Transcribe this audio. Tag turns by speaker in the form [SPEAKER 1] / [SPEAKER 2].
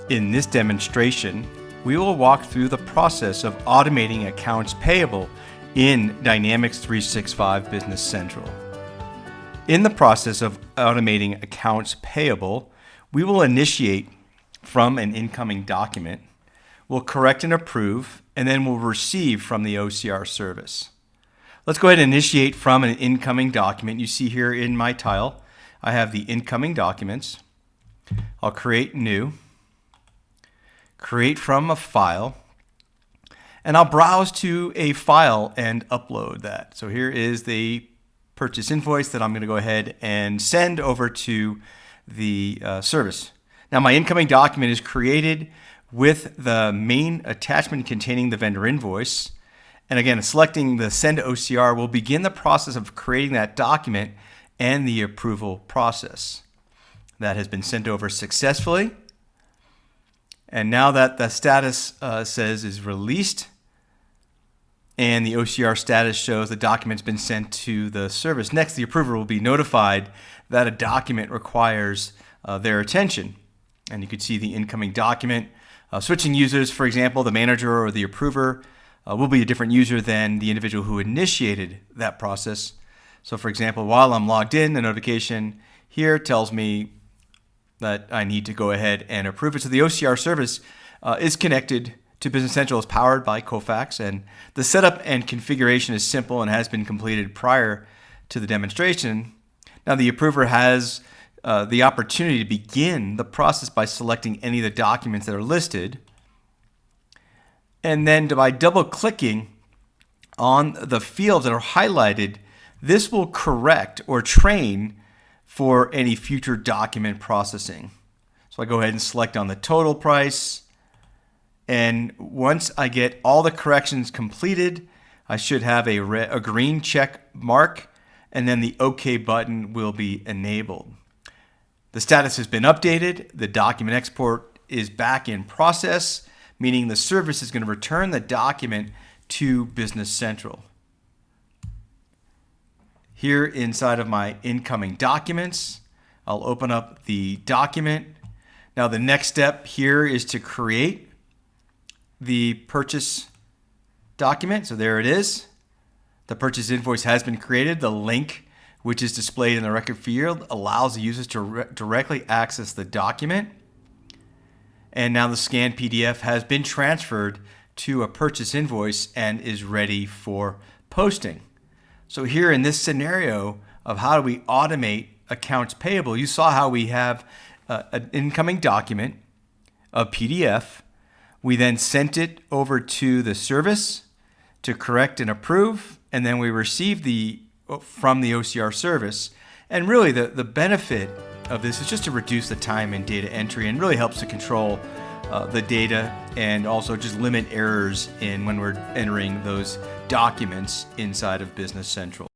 [SPEAKER 1] In this demonstration, we will walk through the process of automating accounts payable in Dynamics 365 Business Central. In the process of automating accounts payable, we will initiate from an incoming document, we'll correct and approve, and then we'll receive from the OCR service. Let's go ahead and initiate from an incoming document. You see here in my tile, I have the incoming documents. I'll create new, create from a file, and I'll browse to a file and upload that. So here is the purchase invoice that I'm going to go ahead and send over to the service. Now my incoming document is created with the main attachment containing the vendor invoice. And again, selecting the send to OCR will begin the process of creating that document and the approval process. That has been sent over successfully. And now that the status says is released and the OCR status shows the document's been sent to the service. Next, the approver will be notified that a document requires their attention. And you can see the incoming document. Switching users, for example, the manager or the approver will be a different user than the individual who initiated that process. So for example, while I'm logged in, the notification here tells me that I need to go ahead and approve it. So the OCR service is connected to Business Central, is powered by Kofax, and the setup and configuration is simple and has been completed prior to the demonstration. Now the approver has the opportunity to begin the process by selecting any of the documents that are listed. And then by double clicking on the fields that are highlighted, this will correct or train for any future document processing. So I go ahead and select on the total price. And once I get all the corrections completed, I should have a green check mark, and then the OK button will be enabled. The status has been updated. The document export is back in process, meaning the service is going to return the document to Business Central. Here inside of my incoming documents, I'll open up the document. Now the next step here is to create the purchase document. So there it is. The purchase invoice has been created. The link, which is displayed in the record field, allows the users to directly access the document. And now the scanned PDF has been transferred to a purchase invoice and is ready for posting. So here in this scenario of how do we automate accounts payable, you saw how we have an incoming document, a PDF. We then sent it over to the service to correct and approve, and then we received from the OCR service. And really the benefit of this is just to reduce the time in data entry and really helps to control the data and also just limit errors in when we're entering those documents inside of Business Central.